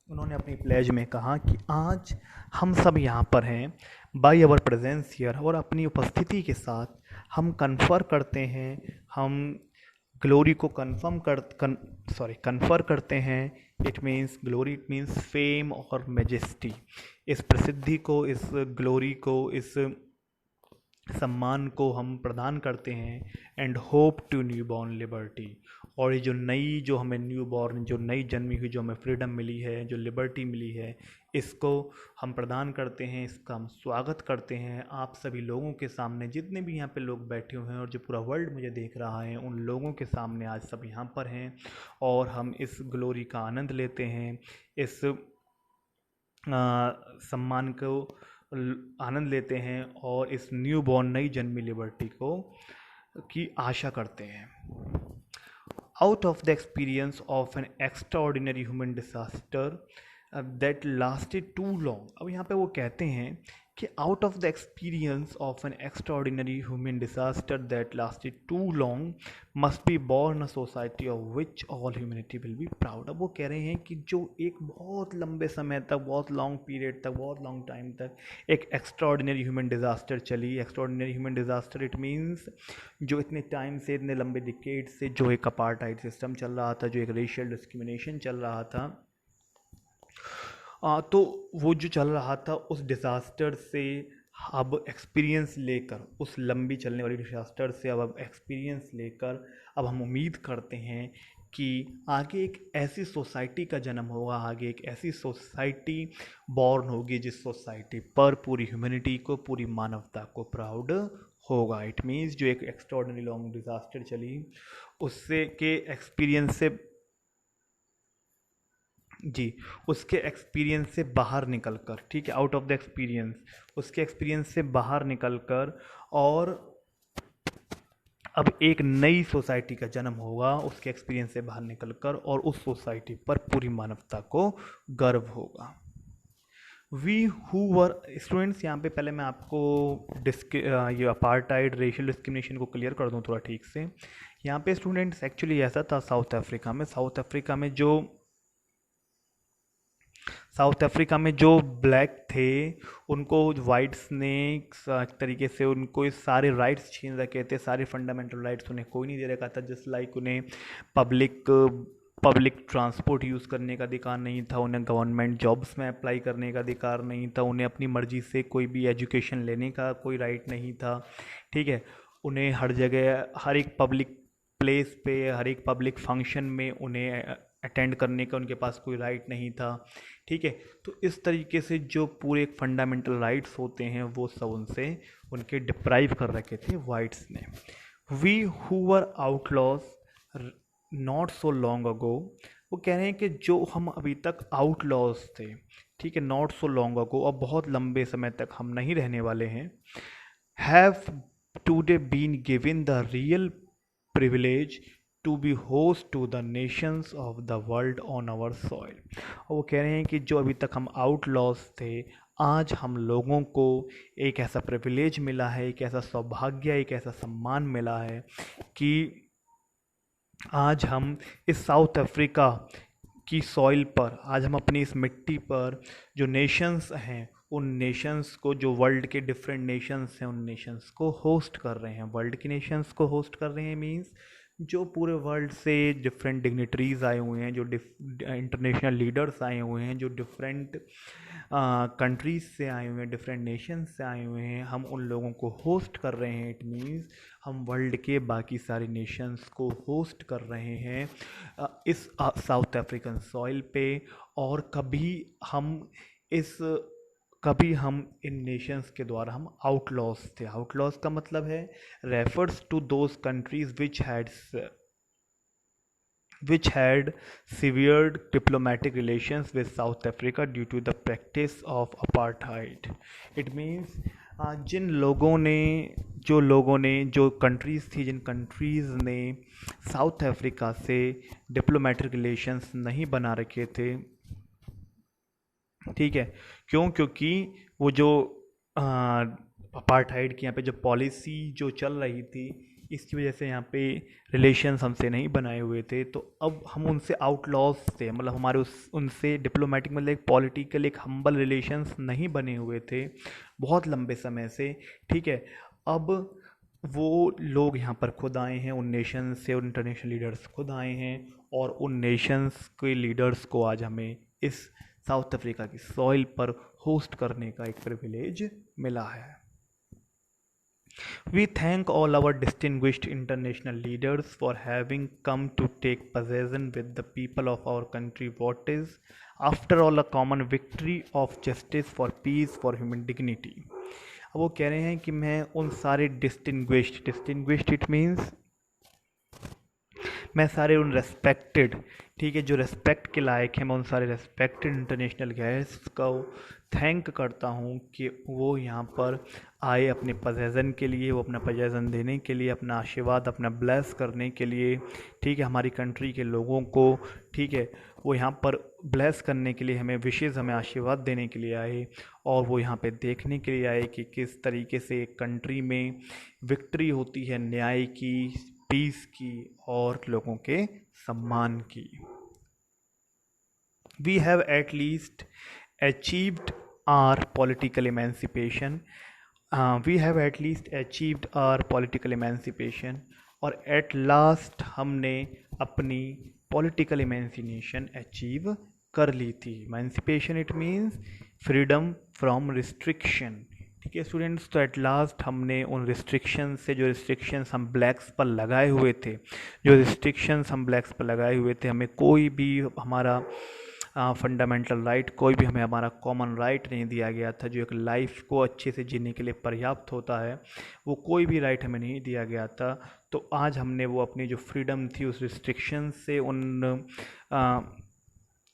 उन्होंने अपनी प्लेज में कहा कि आज हम सब यहाँ पर हैं बाई अवर प्रेजेंस हियर, और अपनी उपस्थिति के साथ हम कन्फर करते हैं, हम ग्लोरी को कन्फर करते हैं। It means glory, it means fame और मेजेस्टी। इस प्रसिद्धि को, इस ग्लोरी को, इस सम्मान को हम प्रदान करते हैं। And hope to newborn liberty, और ये जो नई, जो हमें न्यू बॉर्न, जो नई जन्मी हुई, जो हमें फ्रीडम मिली है, जो लिबर्टी मिली है, इसको हम प्रदान करते हैं, इसका हम स्वागत करते हैं आप सभी लोगों के सामने, जितने भी यहाँ पे लोग बैठे हुए हैं और जो पूरा वर्ल्ड मुझे देख रहा है, उन लोगों के सामने आज सब यहाँ पर हैं, और हम इस ग्लोरी का आनंद लेते हैं, इस सम्मान को आनंद लेते हैं, और इस न्यू बॉर्न, नई जन्मी लिबर्टी को की आशा करते हैं। Out of the experience of an extraordinary human disaster that lasted too long, अब यहाँ पे वो कहते हैं कि out of the experience of an extraordinary human disaster that lasted too long must be born a society of which all humanity will be proud। अब वो कह रहे हैं कि जो एक बहुत लंबे समय तक, बहुत लॉन्ग पीरियड तक, बहुत लॉन्ग टाइम तक एक एक्स्ट्राऑर्डिनरी ह्यूमन डिज़ास्टर चली। Extraordinary human disaster, it means जो इतने टाइम से, इतने लंबे डिकेड से जो एक अपार्टाइड सिस्टम चल रहा था, जो एक रेशियल डिस्क्रिमिनेशन चल रहा था, तो वो जो चल रहा था, उस डिज़ास्टर से अब एक्सपीरियंस लेकर उस लंबी चलने वाली डिजास्टर से अब एक्सपीरियंस लेकर अब हम उम्मीद करते हैं कि आगे एक ऐसी सोसाइटी का जन्म होगा, आगे एक ऐसी सोसाइटी बॉर्न होगी जिस सोसाइटी पर पूरी ह्यूमैनिटी को, पूरी मानवता को प्राउड होगा। इट मीन्स जो एक एक्स्ट्राऑर्डिनरी लॉन्ग डिजास्टर चली उससे के एक्सपीरियंस से जी, उसके एक्सपीरियंस से बाहर निकल कर, ठीक है, आउट ऑफ द एक्सपीरियंस, उसके एक्सपीरियंस से बाहर निकल कर और अब एक नई सोसाइटी का जन्म होगा उसके एक्सपीरियंस से बाहर निकल कर, और उस सोसाइटी पर पूरी मानवता को गर्व होगा। वी हु वर स्टूडेंट्स, यहाँ पे पहले मैं आपको ये अपार्टाइड रेशियल डिस्क्रिमिनेशन को क्लियर कर दूँ थोड़ा ठीक से। यहाँ पे स्टूडेंट्स एक्चुअली ऐसा था साउथ अफ्रीका में जो ब्लैक थे उनको वाइट्स ने एक तरीके से उनको इस सारे राइट्स छीन रखे थे, सारे फंडामेंटल राइट्स उन्हें कोई नहीं दे रखा था। जस्ट लाइक उन्हें पब्लिक ट्रांसपोर्ट यूज़ करने का अधिकार नहीं था, उन्हें गवर्नमेंट जॉब्स में अप्लाई करने का अधिकार नहीं था, उन्हें अपनी मर्जी से कोई भी एजुकेशन लेने का कोई राइट नहीं था, ठीक है। उन्हें हर जगह, हर एक पब्लिक प्लेस पे, हर एक पब्लिक फंक्शन में उन्हें अटेंड करने का उनके पास कोई राइट नहीं था, ठीक है। तो इस तरीके से जो पूरे फंडामेंटल राइट्स होते हैं वो सब उनसे उनके डिप्राइव कर रखे थे वाइट्स ने। We who were outlaws not so long ago, वो कह रहे हैं कि जो हम अभी तक आउटलॉज थे, ठीक है, नॉट सो लॉन्ग अगो, और बहुत लंबे समय तक हम नहीं रहने वाले हैं, have today been given the real privilege to be host to the nations of the world on our soil. और वो कह रहे हैं कि जो अभी तक हम आउटलॉज थे, आज हम लोगों को एक ऐसा प्रिविलेज मिला है, एक ऐसा सौभाग्य, एक ऐसा सम्मान मिला है कि आज हम इस साउथ अफ्रीका की सॉइल पर, आज हम अपनी इस मिट्टी पर जो नेशंस हैं उन नेशंस को, जो वर्ल्ड के डिफरेंट नेशंस हैं उन नेशंस को होस्ट कर रहे हैं। वर्ल्ड की नेशंस को होस्ट कर रहे हैं मींस जो पूरे वर्ल्ड से डिफरेंट डिग्निटरीज आए हुए हैं, जो इंटरनेशनल लीडर्स आए हुए हैं, जो डिफरेंट कंट्रीज से आए हुए हैं, डिफरेंट नेशंस से आए हुए हैं, हम उन लोगों को होस्ट कर रहे हैं। इट मीन्स हम वर्ल्ड के बाकी सारे नेशंस को होस्ट कर रहे हैं इस साउथ अफ्रीकन सॉइल पे। और कभी हम इन नेशंस के द्वारा हम आउटलॉज थे। आउटलॉज का मतलब है refers to those countries which had severed diplomatic relations with South Africa due to the practice of apartheid. It means जो कंट्रीज़ थी, जिन कंट्रीज़ ने साउथ अफ्रीका से डिप्लोमेटिक रिलेशंस नहीं बना रखे थे, ठीक है, क्योंकि वो जो अपार्टहाइड की यहाँ पे जो पॉलिसी जो चल रही थी, इसकी वजह से यहाँ पे रिलेशंस हमसे नहीं बनाए हुए थे। तो अब हम उनसे आउटलॉज थे, मतलब हमारे उनसे डिप्लोमेटिक, मतलब एक पॉलिटिकल, एक हम्बल रिलेशंस नहीं बने हुए थे बहुत लंबे समय से, ठीक है। अब वो लोग यहाँ पर खुद आए हैं, उन नेशंस से, उन इंटरनेशनल लीडर्स खुद आए हैं, और उन नेशंस के लीडर्स को आज हमें इस साउथ अफ्रीका की सॉइल पर होस्ट करने का एक प्रिविलेज मिला है। We thank all our distinguished international leaders for having come to take possession with the people of our country what is, after all, a common victory of justice for peace for human dignity। अब वो कह रहे हैं कि मैं उन सारे distinguished it means मैं सारे उन रेस्पेक्टेड, ठीक है, जो रेस्पेक्ट के लायक हैं, मैं उन सारे रेस्पेक्टेड इंटरनेशनल गेस्ट को थैंक करता हूँ कि वो यहाँ पर आए अपने पजेज़न के लिए, वो अपना पजेज़न देने के लिए, अपना आशीर्वाद, अपना ब्लेस करने के लिए, ठीक है, हमारी कंट्री के लोगों को, ठीक है, वो यहाँ पर ब्लेस करने के लिए, हमें विशेज़, हमें आशीर्वाद देने के लिए आए। और वो यहाँ पे देखने के लिए आए कि किस तरीके से एक कंट्री में विक्ट्री होती है न्याय की, पीस की और लोगों के सम्मान की। We have at least achieved our political emancipation. We have at least achieved our political emancipation, और at last हमने अपनी political emancipation achieve कर ली थी। Emancipation it means freedom from restriction, ठीक है स्टूडेंट्स, तो एट लास्ट हमने उन रिस्ट्रिक्शंस से, जो रिस्ट्रिक्शंस हम ब्लैक्स पर लगाए हुए थे, हमें कोई भी हमारा फंडामेंटल राइट, कोई भी हमें हमारा कॉमन राइट नहीं दिया गया था, जो एक लाइफ को अच्छे से जीने के लिए पर्याप्त होता है, वो कोई भी राइट हमें नहीं दिया गया था। तो आज हमने वो अपनी जो फ्रीडम थी उस रिस्ट्रिक्शन से, उन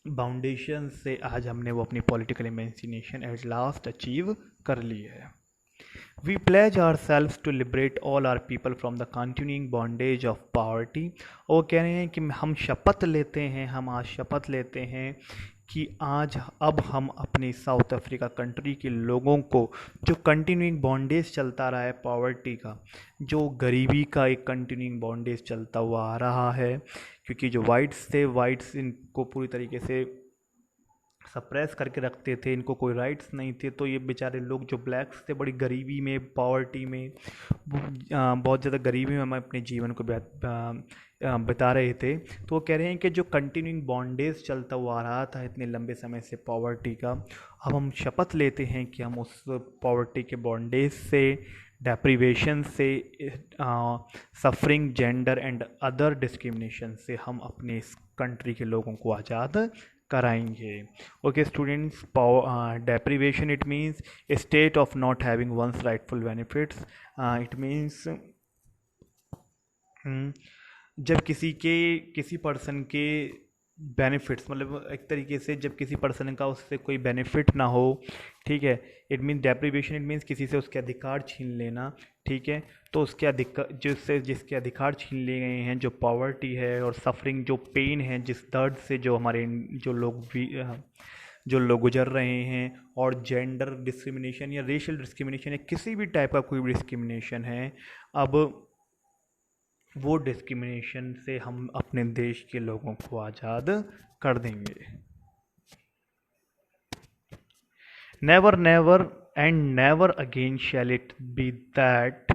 बाउंडेशन से आज हमने वो अपनी political imagination at last achieve कर ली है। We pledge ourselves to liberate all our people from the continuing bondage of poverty। और वो कह रहे हैं कि हम शपथ लेते हैं, हम आज शपथ लेते हैं कि आज अब हम अपनी साउथ अफ्रीका कंट्री के लोगों को जो कंटिन्यूइंग बॉन्डेज चलता रहा है पॉवर्टी का, जो गरीबी का एक कंटिन्यूइंग बॉन्डेज चलता हुआ आ रहा है, क्योंकि जो वाइट्स थे, वाइट्स इनको पूरी तरीके से सप्रेस करके रखते थे, इनको कोई राइट्स नहीं थे, तो ये बेचारे लोग जो ब्लैक्स थे बड़ी गरीबी में, पॉवर्टी में, बहुत ज़्यादा गरीबी में हम अपने जीवन को बिता रहे थे। तो वो कह रहे हैं कि जो कंटिन्यूइंग बॉन्डेज चलता हुआ आ रहा था इतने लंबे समय से पॉवर्टी का, अब हम शपथ लेते हैं कि हम उस पॉवर्टी के बॉन्डेज से, डेप्रीवेशन से, suffering, gender and other discrimination से हम अपने इस कंट्री के लोगों को आज़ाद कराएंगे। Okay students, deprivation it means a state of not having one's rightful benefits। it means जब किसी पर्सन के बेनिफिट्स, मतलब एक तरीके से जब किसी पर्सन का उससे कोई बेनिफिट ना हो, ठीक है, it mean deprivation, it means किसी से उसके अधिकार छीन लेना, ठीक है। तो उसके अधिकार, जिसके अधिकार छीन लिए गए हैं, जो पॉवर्टी है और सफरिंग, जो पेन है, जिस दर्द से जो हमारे जो लोग गुजर रहे हैं, और जेंडर डिस्क्रिमिनेशन या रेशियल डिस्क्रिमिनेशन या किसी भी टाइप का कोई भी डिस्क्रिमिनेशन है, अब वो डिस्क्रिमिनेशन से हम अपने देश के लोगों को आज़ाद कर देंगे। Never never and never again shall it be that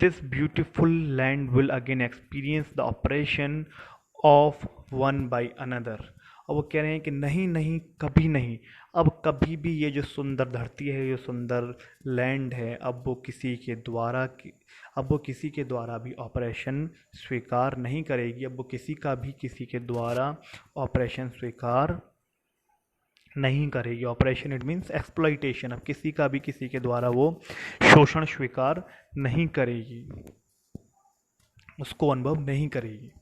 this beautiful land will again experience the oppression of one by another। अब वो कह रहे हैं कि नहीं नहीं, कभी नहीं, अब कभी भी ये जो सुंदर धरती है, ये सुंदर लैंड है, अब वो किसी के द्वारा भी ऑपरेशन स्वीकार नहीं करेगी। अब वो किसी के द्वारा ऑपरेशन स्वीकार नहीं करेगी। Operation it means exploitation. अब किसी के द्वारा वो शोषण स्वीकार नहीं करेगी, उसको अनुभव नहीं करेगी।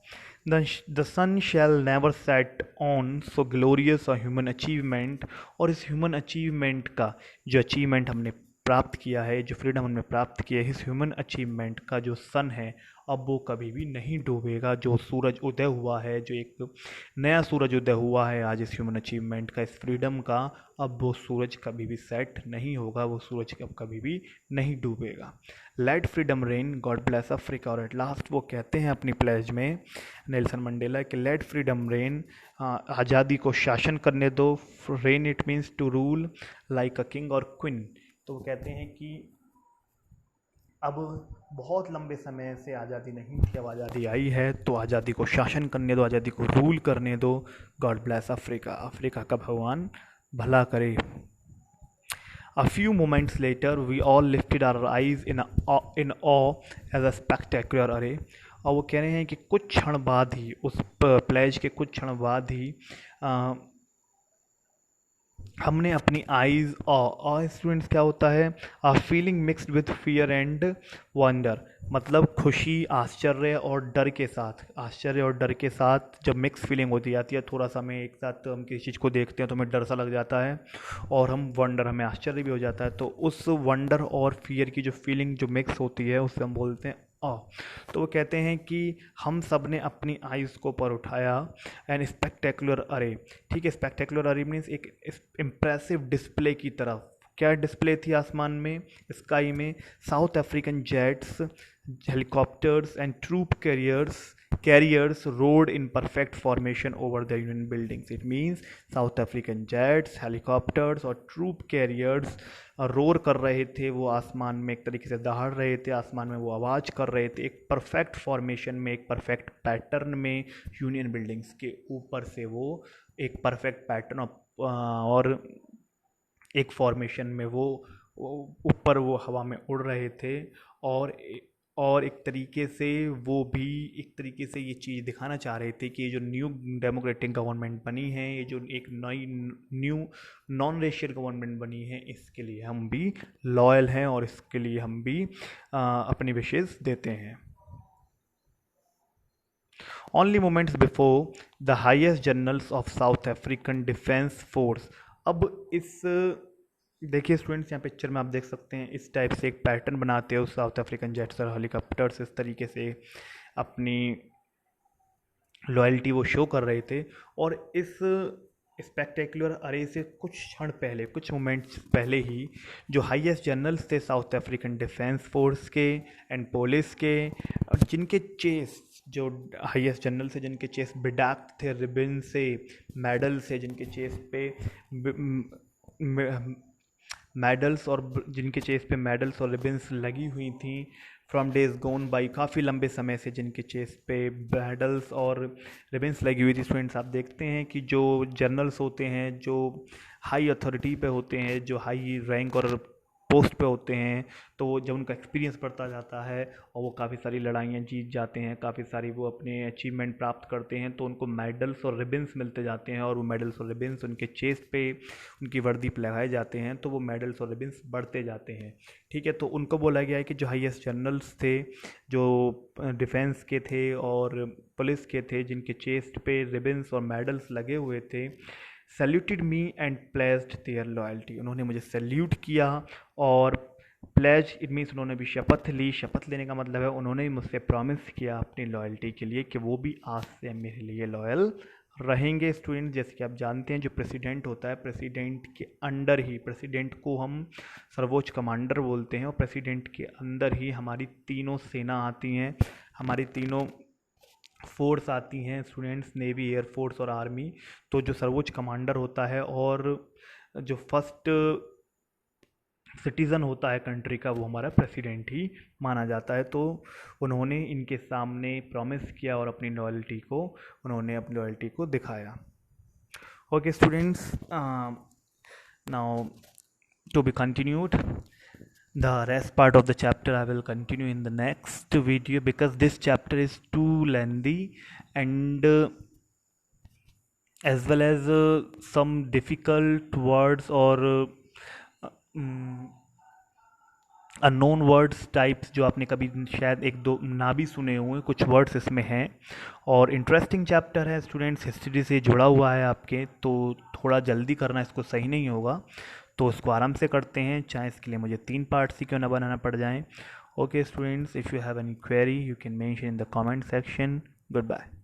The sun shall never set on so glorious a human achievement. और इस ह्यूमन अचीवमेंट का जो अचीवमेंट हमने प्राप्त किया है, जो फ्रीडम हमने प्राप्त किया है, इस ह्यूमन अचीवमेंट का जो सन है, अब वो कभी भी नहीं डूबेगा। जो सूरज उदय हुआ है, जो एक नया सूरज उदय हुआ है आज इस ह्यूमन अचीवमेंट का, इस फ्रीडम का, अब वो सूरज कभी भी सेट नहीं होगा, वो सूरज अब कभी भी नहीं डूबेगा। Let freedom reign, God bless Africa. और एट लास्ट वो कहते हैं अपनी प्लेज में, नेल्सन मंडेला, कि लेट फ्रीडम रेन, आज़ादी को शासन करने दो। Reign it means to rule like a king और क्वीन। तो वो कहते हैं कि अब बहुत लंबे समय से आज़ादी नहीं थी, अब आज़ादी आई है, तो आज़ादी को शासन करने दो, आज़ादी को रूल करने दो। गॉड ब्लेस अफ्रीका, अफ्रीका का भगवान भला करे। A few moments later, we all lifted our eyes in awe as a spectacular array। और वो कह रहे हैं कि कुछ क्षण बाद ही, उस प्लेज के कुछ क्षण बाद ही, हमने अपनी आईज, स्टूडेंट्स क्या होता है, feeling mixed with fear and wonder, मतलब खुशी, आश्चर्य और डर के साथ, जब मिक्स फीलिंग होती जाती है, थोड़ा सा हमें एक साथ हम किसी चीज़ को देखते हैं तो हमें डर सा लग जाता है, और हमें आश्चर्य भी हो जाता है, तो उस वंडर और फियर की जो फीलिंग जो मिक्स होती है उससे हम बोलते हैं तो वो कहते हैं कि हम सब ने अपनी आइज़ को पर उठाया एन स्पेक्टेकुलर अरे। ठीक है, स्पेक्टेकुलर अरे मीन्स एक इम्प्रेसिव डिस्प्ले की तरफ। क्या डिस्प्ले थी आसमान में, स्काई में? South African jets, helicopters and troop carriers roared in perfect formation over the Union Buildings. It means South African jets, helicopters और ट्रूप कैरियर्स रोर कर रहे थे, वो आसमान में एक तरीके से दहाड़ रहे थे, आसमान में वो आवाज़ कर रहे थे, एक परफेक्ट फॉर्मेशन में, एक परफेक्ट पैटर्न में, यूनियन बिल्डिंग्स के ऊपर से वो एक परफेक्ट पैटर्न और एक फॉर्मेशन में वो ऊपर वो हवा में उड़ रहे थे। और और एक तरीके से वो भी एक तरीके से ये चीज़ दिखाना चाह रहे थे कि ये जो न्यू डेमोक्रेटिक गवर्नमेंट बनी है, ये जो एक नई न्यू नॉन रेशियल गवर्नमेंट बनी है, इसके लिए हम भी लॉयल हैं और इसके लिए हम भी अपनी विशेष देते हैं। Only moments before the highest generals of South African Defense Force। अब इस देखिए स्टूडेंट्स, यहाँ पिक्चर में आप देख सकते हैं इस टाइप से एक पैटर्न बनाते हो साउथ अफ्रीकन जेट्स और हेलीकॉप्टर्स, इस तरीके से अपनी लॉयल्टी वो शो कर रहे थे। और इस स्पेक्टेकुलर अरे से कुछ क्षण पहले, कुछ मोमेंट्स पहले ही जो हाईएस्ट जनरल्स थे साउथ अफ्रीकन डिफेंस फोर्स के एंड पुलिस के, जिनके चेस्ट, जो हाईएस्ट जनरल से जिनके चेस्ट बेडाक थे रिबन से, मेडल से, जिनके चेस्ट पे मेडल्स और जिनके चेस्ट पे मेडल्स और रिबन्स लगी हुई थी फ्रॉम डेज गोन बाई, काफ़ी लंबे समय से जिनके चेस्ट पे मेडल्स और रिबन्स लगी हुई थी। स्टूडेंट्स आप देखते हैं कि जो जनरल्स होते हैं, जो हाई अथॉरिटी पे होते हैं, जो हाई रैंक और पोस्ट पे होते हैं, तो वो जब उनका एक्सपीरियंस बढ़ता जाता है और वो काफ़ी सारी लड़ाइयाँ जीत जाते हैं, काफ़ी सारी वो अपने अचीवमेंट प्राप्त करते हैं, तो उनको मेडल्स और रिबन्स मिलते जाते हैं और वो मेडल्स और रिबन्स उनके चेस्ट पे, उनकी वर्दी पे लगाए जाते हैं, तो वो मेडल्स और रिबन्स बढ़ते जाते हैं। ठीक है, तो उनको बोला गया है कि जो हाईएस्ट जनरल्स थे, जो डिफेंस के थे और पुलिस के थे, जिनके चेस्ट पे रिबन्स और मेडल्स लगे हुए थे, saluted me and pledged their loyalty. उन्होंने मुझे सैल्यूट किया और प्लेज इट मीन्स उन्होंने भी शपथ ली। शपथ लेने का मतलब है उन्होंने मुझसे प्रॉमिस किया अपनी लॉयल्टी के लिए कि वो भी आज से मेरे लिए लॉयल रहेंगे। स्टूडेंट, जैसे कि आप जानते हैं जो प्रेसिडेंट होता है, प्रेसिडेंट के अंडर ही, प्रेसिडेंट को हम सर्वोच्च कमांडर बोलते हैं, और प्रेसिडेंट के अंदर ही हमारी तीनों सेना आती हैं, हमारी तीनों फोर्स आती हैं स्टूडेंट्स, नेवी, एयरफोर्स और आर्मी। तो जो सर्वोच्च कमांडर होता है और जो फर्स्ट सिटीज़न होता है कंट्री का, वो हमारा प्रेसिडेंट ही माना जाता है। तो उन्होंने इनके सामने प्रॉमिस किया और अपनी लॉयल्टी को दिखाया। Okay students, now to be continued, the rest part of the chapter I will continue in the next video, because this chapter is too lengthy and as well as some difficult words or unknown words types जो आपने कभी शायद एक दो ना भी सुने हुए, कुछ वर्ड्स इसमें हैं। और इंटरेस्टिंग चैप्टर है स्टूडेंट्स, हिस्ट्री से जुड़ा हुआ है आपके, तो थोड़ा जल्दी करना इसको सही नहीं होगा, तो इसको आराम से करते हैं, चाहे इसके लिए मुझे 3 पार्ट्स ही क्यों ना बनाना पड़ जाए। Okay students, if you have any query you can mention in the comment section. Good bye.